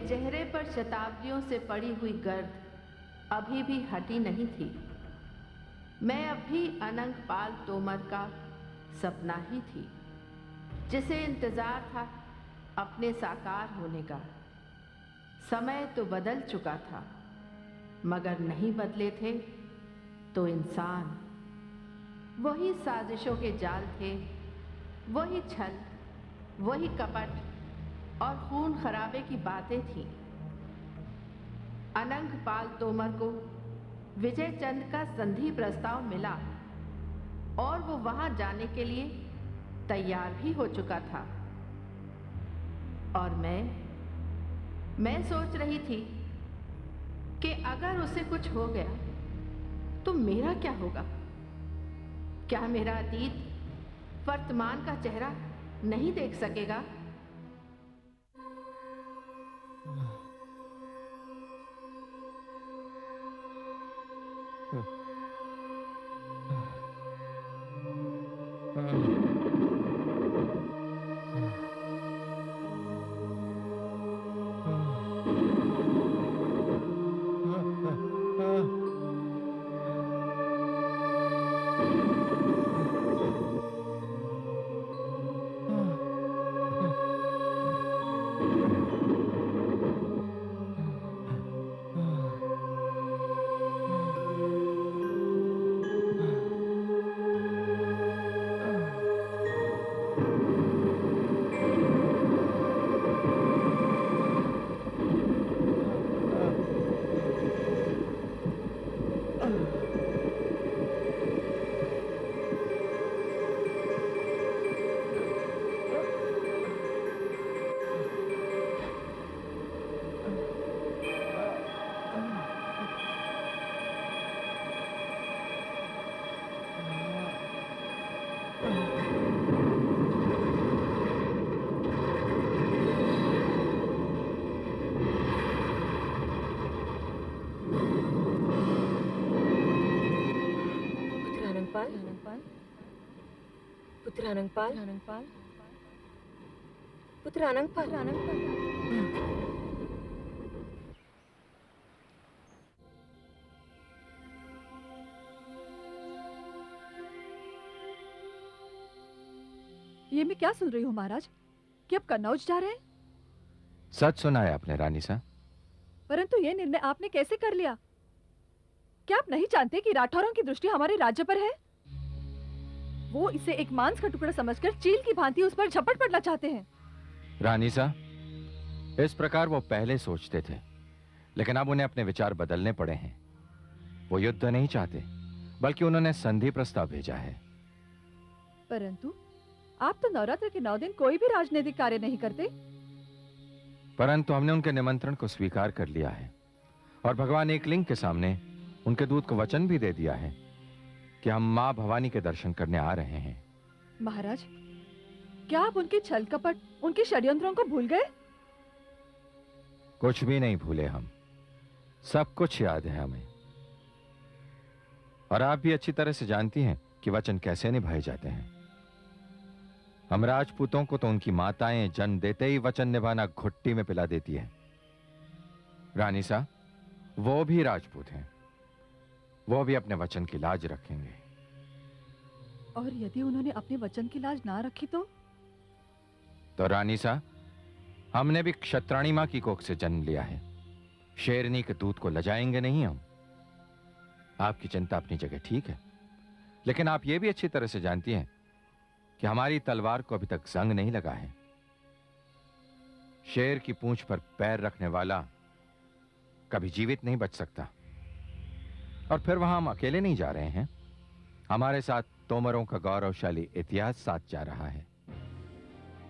चेहरे पर शताब्दियों से पड़ी हुई गर्द अभी भी हटी नहीं थी। मैं अब भी अनंगपाल तोमर का सपना ही थी, जिसे इंतजार था अपने साकार होने का। समय तो बदल चुका था, मगर नहीं बदले थे तो इंसान। वही साजिशों के जाल थे, वही छल, वही कपट और खून खराबे की बातें थीं। अनंगपाल तोमर को विजय चंद का संधि प्रस्ताव मिला और वो वहां जाने के लिए तैयार भी हो चुका था। और मैं सोच रही थी कि अगर उसे कुछ हो गया तो मेरा क्या होगा। क्या मेरा अतीत वर्तमान का चेहरा नहीं देख सकेगा? पुत्र अनंगपाल, पुत्र अनंगपाल, ये मैं क्या सुन रही हूँ महाराज कि अब कन्नौज जा रहे हैं? सच सुना है आपने रानी सा। परंतु ये निर्णय आपने कैसे कर लिया? क्या आप नहीं जानते कि राठौरों की दृष्टि हमारे राज्य पर है? वो इसे एक मांस का टुकड़ा समझकर चील की भांति उस पर झपट पड़ना चाहते हैं। रानी सा, इस प्रकार वो पहले सोचते थे, लेकिन अब उन्हें अपने विचार बदलने पड़े हैं। वो युद्ध नहीं चाहते, बल्कि उन्होंने संधि प्रस्ताव भेजा है। परंतु आप तो नवरात्र के 9 दिन कोई भी राजनीतिक कार्य नहीं करते। परंतु हमने उनके निमंत्रण को स्वीकार कर लिया है और भगवान एकलिंग के सामने उनके दूत को वचन भी दे दिया है कि हम मां भवानी के दर्शन करने आ रहे हैं। महाराज, क्या आप उनके छल कपट, उनके षड्यंत्रों को भूल गए? कुछ भी नहीं भूले हम, सब कुछ याद है हमें। और आप भी अच्छी तरह से जानती हैं कि वचन कैसे निभाए जाते हैं। हम राजपूतों को तो उनकी माताएं जन्म देते ही वचन निभाना घुट्टी में पिला देती है। रानी सा, वो भी राजपूत हैं, वो भी अपने वचन की लाज रखेंगे। और यदि उन्होंने अपने वचन की लाज ना रखी तो रानी सा, हमने भी क्षत्राणी मां की कोख से जन्म लिया है। शेरनी के दूध को लजाएंगे नहीं हम। आपकी चिंता अपनी जगह ठीक है, लेकिन आप ये भी अच्छी तरह से जानती हैं कि हमारी तलवार को अभी तक जंग नहीं लगा है। शेर की पूंछ पर पैर रखने वाला कभी जीवित नहीं बच सकता। और फिर वहां हम अकेले नहीं जा रहे हैं, हमारे साथ तोमरों का गौरवशाली इतिहास साथ जा रहा है।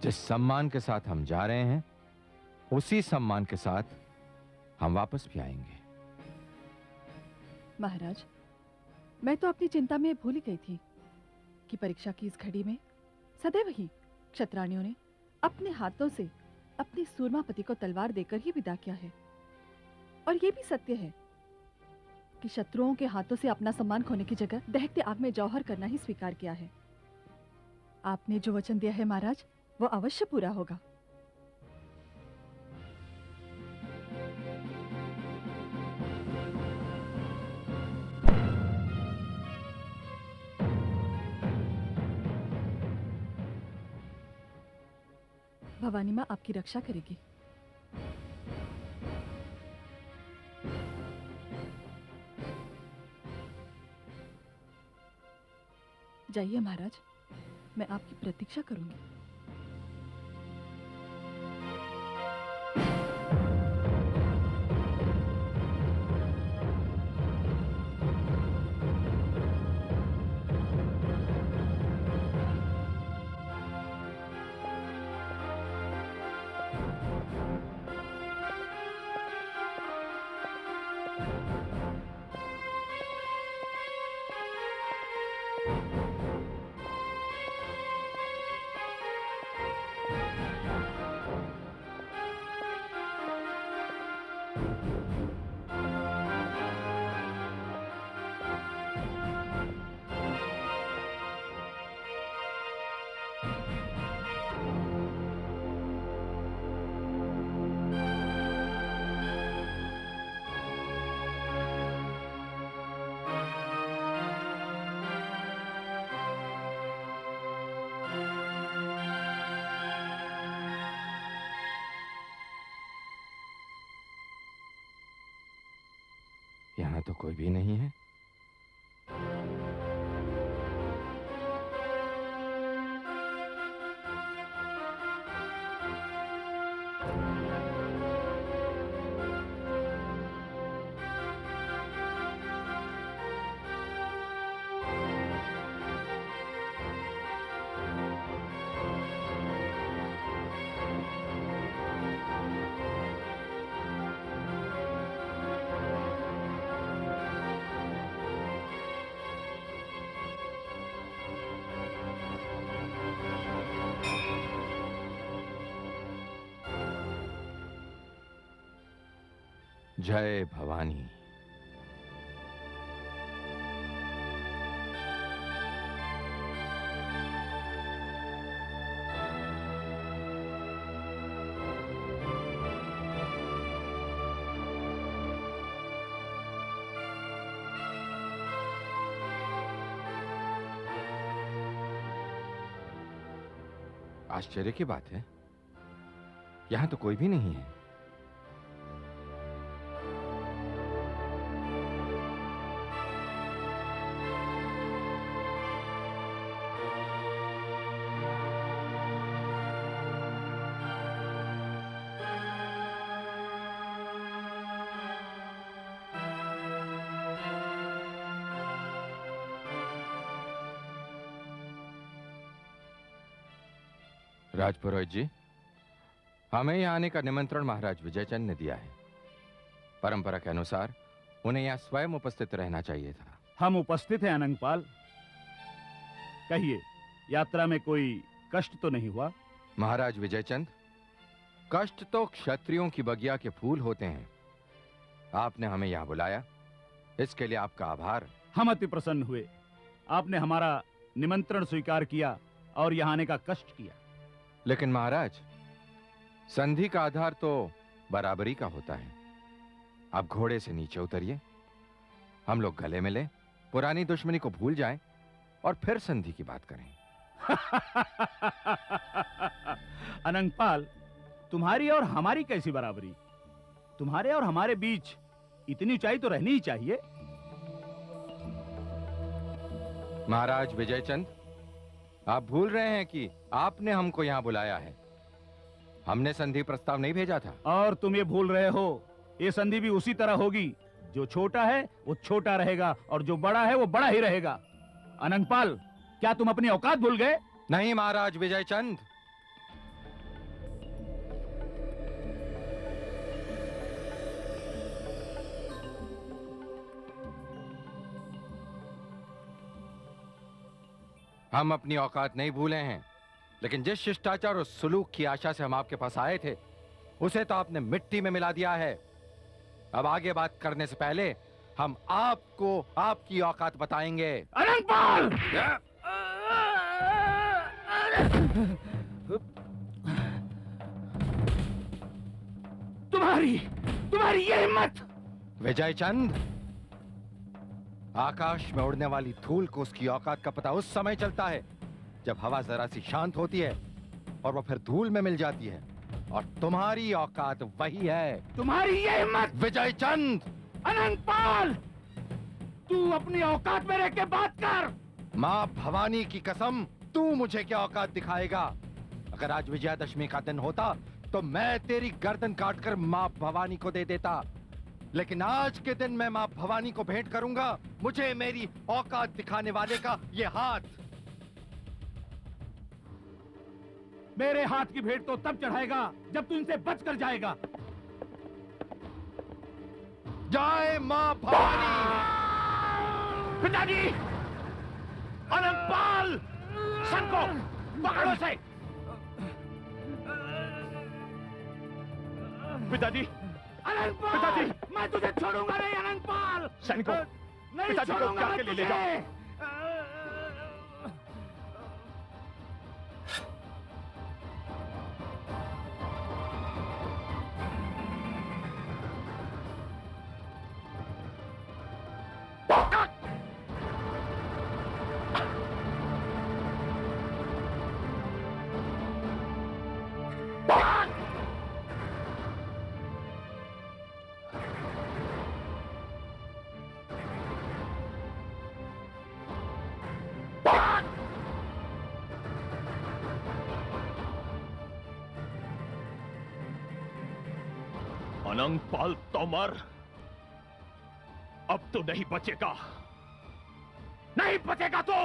जिस सम्मान के साथ हम जा रहे हैं, उसी सम्मान के साथ हम वापस भी आएंगे। महाराज, मैं तो अपनी चिंता में भूल ही गई थी कि परीक्षा की इस घड़ी में सदैव ही क्षत्राणियों ने अपने हाथों से अपने सूरमा पति को तलवार देकर ही विदा किया है। और ये भी सत्य है कि शत्रुओं के हाथों से अपना सम्मान खोने की जगह दहकते आग में जौहर करना ही स्वीकार किया है। आपने जो वचन दिया है महाराज, वो अवश्य पूरा होगा। भवानी माँ आपकी रक्षा करेगी। जाइए महाराज, मैं आपकी प्रतीक्षा करूंगी। यहाँ तो कोई भी नहीं है। जय भवानी। आश्चर्य की बात है, यहां तो कोई भी नहीं है। राजपुरोहित जी, हमें यहाँ आने का निमंत्रण महाराज विजयचंद ने दिया है। परंपरा के अनुसार उन्हें यहाँ स्वयं उपस्थित रहना चाहिए था। हम उपस्थित हैं अनंगपाल। कहिए, यात्रा में कोई कष्ट तो नहीं हुआ? महाराज विजयचंद, कष्ट तो क्षत्रियों की बगिया के फूल होते हैं। आपने हमें यहाँ बुलाया, इसके लिए आपका आभार। हम अति प्रसन्न हुए। आपने हमारा निमंत्रण स्वीकार किया और यहाँ आने का कष्ट किया। लेकिन महाराज, संधि का आधार तो बराबरी का होता है। आप घोड़े से नीचे उतरिए, हम लोग गले मिले, पुरानी दुश्मनी को भूल जाएं और फिर संधि की बात करें। अनंगपाल, तुम्हारी और हमारी कैसी बराबरी? तुम्हारे और हमारे बीच इतनी ऊंचाई तो रहनी ही चाहिए। महाराज विजयचंद, आप भूल रहे हैं कि आपने हमको यहां बुलाया है। हमने संधि प्रस्ताव नहीं भेजा था। और तुम ये भूल रहे हो, ये संधि भी उसी तरह होगी। जो छोटा है वो छोटा रहेगा और जो बड़ा है वो बड़ा ही रहेगा। अनंगपाल, क्या तुम अपनी औकात भूल गए? नहीं महाराज विजयचंद। हम अपनी औकात नहीं भूले हैं, लेकिन जिस शिष्टाचार और सुलूक की आशा से हम आपके पास आए थे, उसे तो आपने मिट्टी में मिला दिया है। अब आगे बात करने से पहले हम आपको आपकी औकात बताएंगे। अनंगपाल! तुम्हारी ये हिम्मत! विजयचंद, आकाश में उड़ने वाली धूल को उसकी औकात का पता उस समय चलता है जब हवा जरा सी शांत होती है और वो फिर धूल में मिल जाती है। और तुम्हारी औकात वही है। तुम्हारी ये हिम्मत! विजय चंद! अनंतपाल, तू अपनी औकात में रह के बात कर। माँ भवानी की कसम, तू मुझे क्या औकात दिखाएगा? अगर आज विजयादशमी का दिन होता तो मैं तेरी गर्दन काटकर माँ भवानी को दे देता, लेकिन आज के दिन मैं माँ भवानी को भेंट करूंगा मुझे मेरी औकात दिखाने वाले का ये हाथ। मेरे हाथ की भेंट तो तब चढ़ाएगा जब तू इनसे बच कर जाएगा। जय माँ भवानी! पिताजी! अनंतपाल! सन को पकड़ो से! पिताजी! अनंतपाल! पिताजी! मैं तुझे छोड़ूंगा नहीं अनंतपाल! सैनिकों! नहीं पिताजी को छोड़ूंगा उतार मैं के ले तुझे! जाओ। अनंतपाल तोमर, अब तो नहीं बचेगा, नहीं बचेगा तू!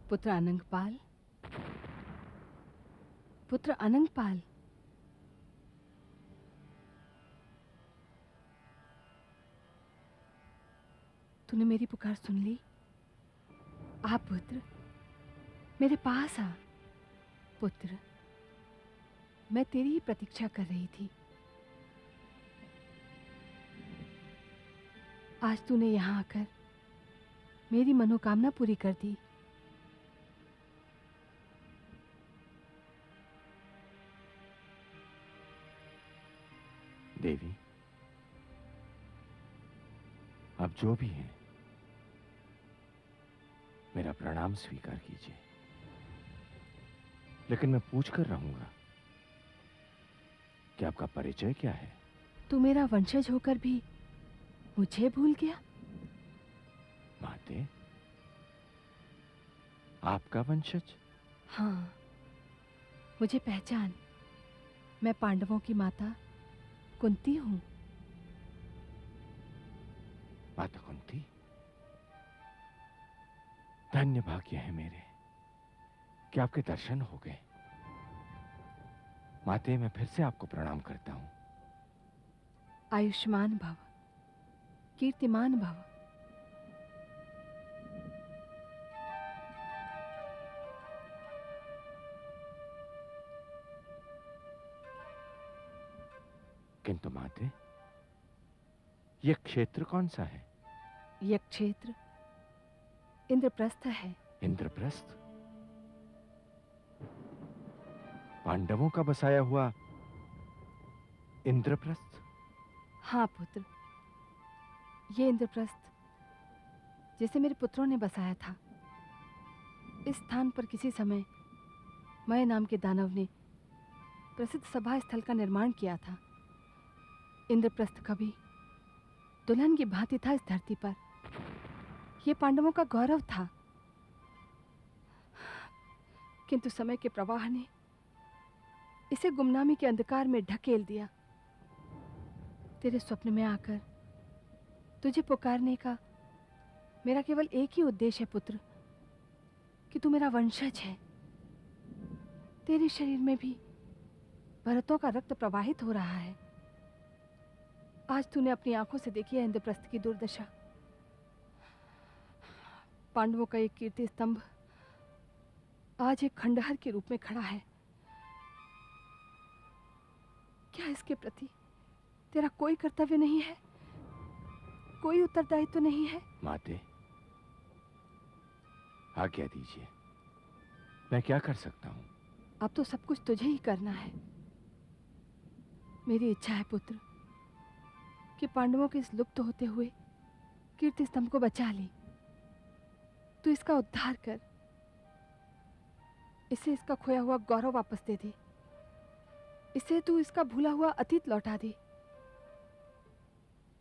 पुत्र अनंगपाल, पुत्र अनंगपाल, तूने मेरी पुकार सुन ली? आ पुत्र, मेरे पास आ। पुत्र, मैं तेरी ही प्रतीक्षा कर रही थी। आज तूने यहाँ आकर मेरी मनोकामना पूरी कर दी। देवी, अब जो भी है मेरा प्रणाम स्वीकार कीजिए, लेकिन मैं पूछ कर रहूंगा कि आपका परिचय क्या है? तू मेरा वंशज होकर भी मुझे भूल गया? माते, आपका वंशज? हाँ, मुझे पहचान। मैं पांडवों की माता कुंती हूँ। माता कुंती, धन्य भाग्य है मेरे कि आपके दर्शन हो गए। माते, मैं फिर से आपको प्रणाम करता हूं। आयुष्मान भव, कीर्तिमान भव। किंतु माते, यह क्षेत्र कौन सा है? यह क्षेत्र इंद्रप्रस्थ है। इंद्रप्रस्थ? पांडवों का बसाया हुआ इंद्रप्रस्थ? हाँ पुत्र, ये इंद्रप्रस्थ जिसे मेरे पुत्रों ने बसाया था। इस स्थान पर किसी समय मय नाम के दानव ने प्रसिद्ध सभा स्थल का निर्माण किया था। इंद्रप्रस्थ कभी दुल्हन की भांति था इस धरती पर। यह पांडवों का गौरव था, किंतु समय के प्रवाह ने इसे गुमनामी के अंधकार में ढकेल दिया। तेरे स्वप्न में आकर तुझे पुकारने का मेरा केवल एक ही उद्देश्य है पुत्र, कि तू मेरा वंशज है। तेरे शरीर में भी भरतों का रक्त प्रवाहित हो रहा है। आज तूने अपनी आंखों से देखी है इंद्रप्रस्थ की दुर्दशा। पांडवों का एक कीर्ति स्तंभ आज एक खंडहर के रूप में खड़ा है। क्या इसके प्रति तेरा कोई कर्तव्य नहीं है? कोई उत्तरदायित्व तो नहीं है? माते, आज्ञा दीजिए, मैं क्या कर सकता हूं? अब तो सब कुछ तुझे ही करना है। मेरी इच्छा है पुत्र कि पांडवों के इस लुप्त होते हुए कीर्ति स्तंभ को बचा ले। तू इसका उद्धार कर, इसे इसका खोया हुआ गौरव वापस दे दे। इसे तू इसका भूला हुआ अतीत लौटा दे।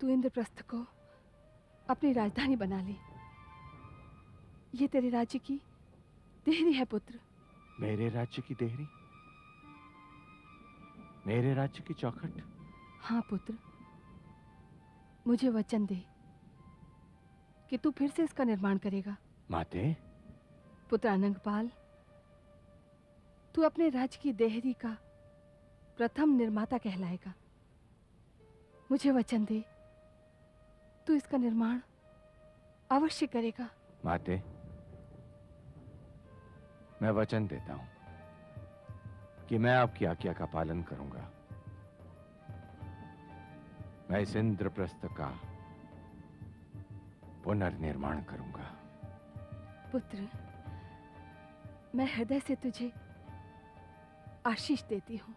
तू इंद्रप्रस्थ को अपनी राजधानी बना ले। ये तेरे राज्य की देहरी है पुत्र। मेरे राज्य की देहरी? मेरे राज्य की चौखट? हाँ पुत्र, मुझे वचन दे कि तू फिर से इसका निर्माण करेगा। माते, पुत्र अनंगपाल, तू अपने राज्य की देहरी का प्रथम निर्माता कहलाएगा। मुझे वचन दे, तू इसका निर्माण अवश्य करेगा। माते, मैं वचन देता हूं कि मैं आपकी आज्ञा का पालन करूंगा। मैं इस इंद्रप्रस्थ का पुनर्निर्माण करूंगा। पुत्र, मैं हृदय से तुझे आशीष देती हूं।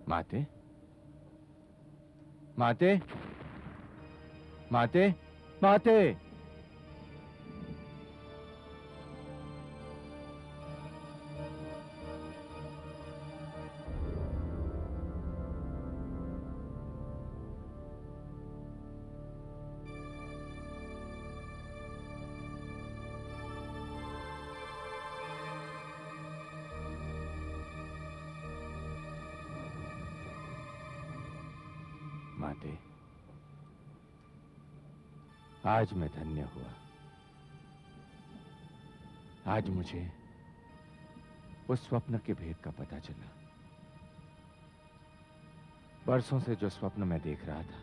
माते, माते, माते, माते। माते, आज मैं धन्य हुआ। आज मुझे उस स्वप्न के भेद का पता चला। बरसों से जो स्वप्न मैं देख रहा था,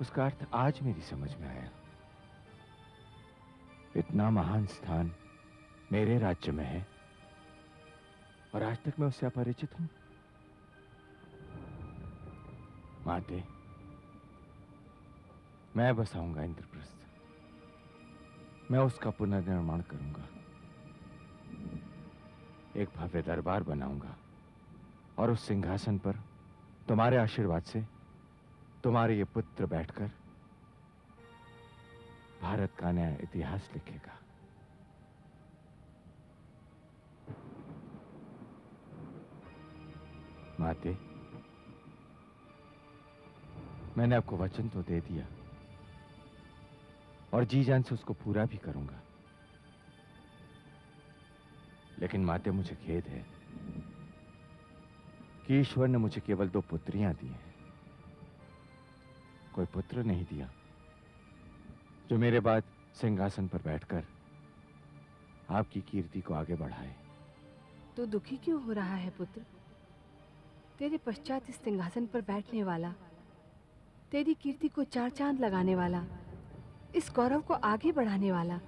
उसका अर्थ आज मेरी समझ में आया। इतना महान स्थान मेरे राज्य में है और आज तक मैं उससे अपरिचित हूं। माते, मैं बसाऊंगा इंद्रप्रस्थ। मैं उसका पुनर्निर्माण करूंगा, एक भव्य दरबार बनाऊंगा और उस सिंहासन पर तुम्हारे आशीर्वाद से तुम्हारे ये पुत्र बैठकर भारत का नया इतिहास लिखेगा। माते, मैंने आपको वचन तो दे दिया और जी जान से उसको पूरा भी करूंगा, लेकिन माते मुझे खेद है कि ईश्वर ने मुझे केवल 2 पुत्रियां दी हैं। कोई पुत्र नहीं दिया जो मेरे बाद सिंहासन पर बैठकर आपकी कीर्ति को आगे बढ़ाए। तो दुखी क्यों हो रहा है पुत्र? तेरे पश्चात इस सिंहासन पर बैठने वाला, तेरी कीर्ति को 4 चांद लगाने वाला, इस गौरव को आगे बढ़ाने वाला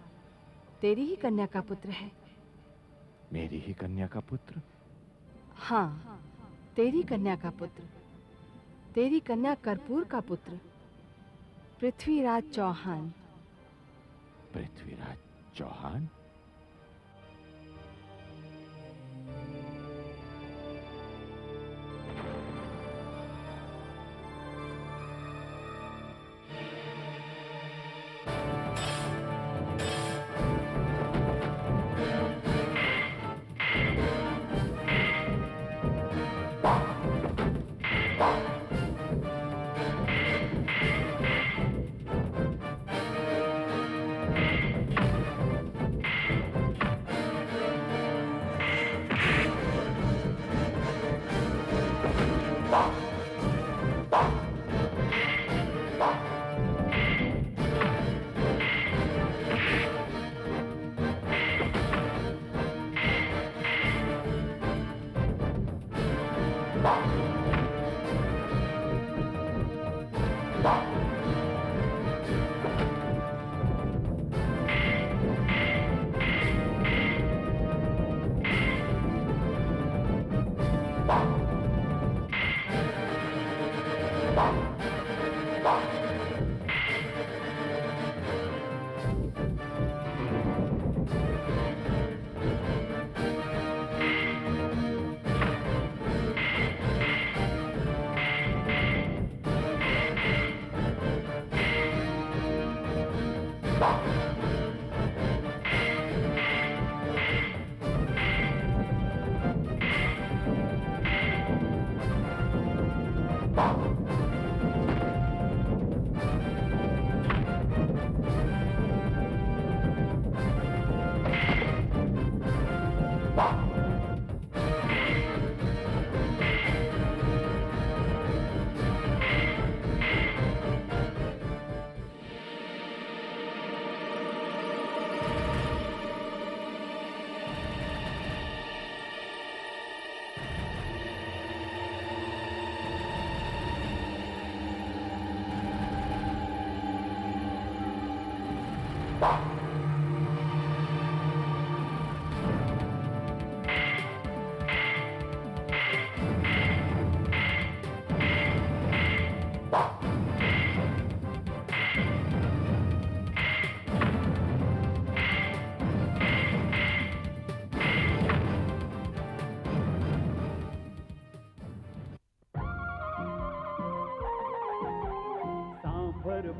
तेरी ही कन्या का पुत्र है। मेरी ही कन्या का पुत्र? हाँ, तेरी कन्या का पुत्र, तेरी कन्या कर्पूर का पुत्र, पृथ्वीराज चौहान। पृथ्वीराज चौहान?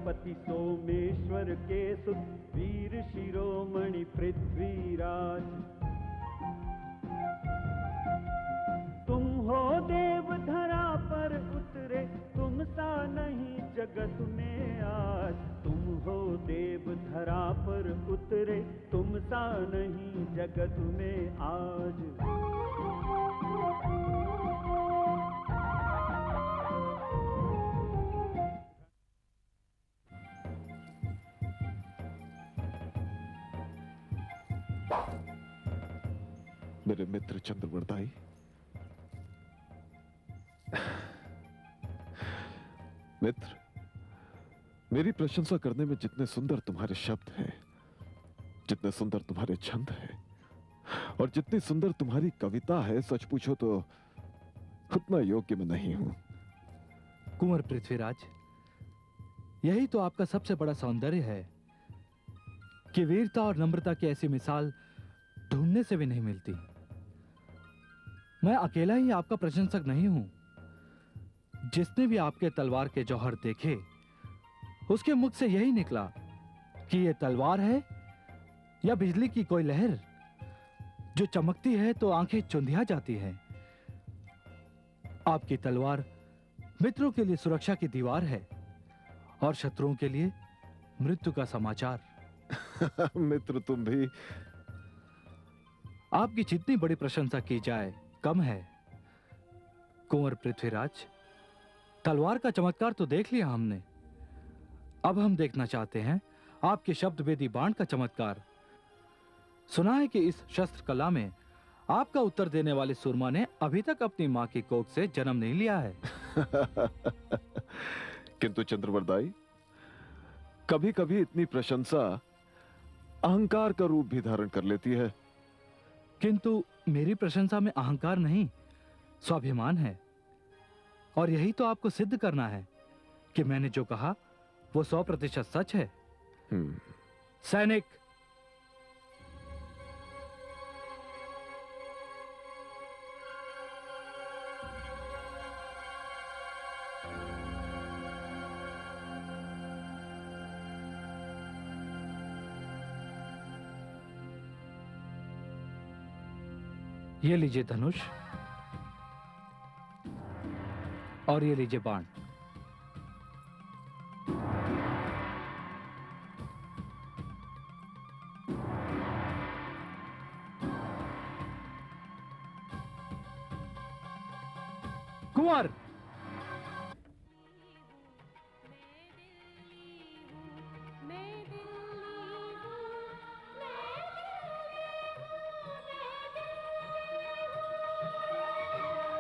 पति सोमेश्वर के सुत वीर शिरोमणि पृथ्वीराज, तुम हो देव धरा पर उतरे, तुम सा नहीं जगत में आज। तुम हो देव धरा पर उतरे, तुम सा नहीं जगत में आज। मेरे मित्र चंद्रवर्दाई, मित्र, मेरी प्रशंसा करने में जितने सुंदर तुम्हारे शब्द हैं, जितने सुंदर तुम्हारे छंद हैं और जितनी सुंदर तुम्हारी कविता है, सच पूछो तो उतना योग्य मैं नहीं हूं। कुंवर पृथ्वीराज, यही तो आपका सबसे बड़ा सौंदर्य है कि वीरता और नम्रता की ऐसी मिसाल ढूंढने से भी नहीं मिलती। मैं अकेला ही आपका प्रशंसक नहीं हूं। जिसने भी आपके तलवार के जौहर देखे, उसके मुख से यही निकला कि यह तलवार है या बिजली की कोई लहर जो चमकती है तो आंखें चुंधिया जाती हैं। आपकी तलवार मित्रों के लिए सुरक्षा की दीवार है और शत्रुओं के लिए मृत्यु का समाचार। मित्र, तुम भी। आपकी जितनी बड़ी प्रशंसा की जाए कम है। कुंवर पृथ्वीराज, तलवार का चमत्कार तो देख लिया हमने, अब हम देखना चाहते हैं आपके शब्द वेदी बाण का चमत्कार। सुना है कि इस शस्त्र कला में आपका उत्तर देने वाले सूरमा ने अभी तक अपनी मां की कोख से जन्म नहीं लिया है। किंतु चंद्रवर्दाई, कभी कभी इतनी प्रशंसा अहंकार का रूप भी धारण कर लेती है। किंतु मेरी प्रशंसा में अहंकार नहीं, स्वाभिमान है। और यही तो आपको सिद्ध करना है कि मैंने जो कहा वो 100% सच है। सैनिक, ये लीजिए धनुष और ये लीजिए बाण। कुंवर,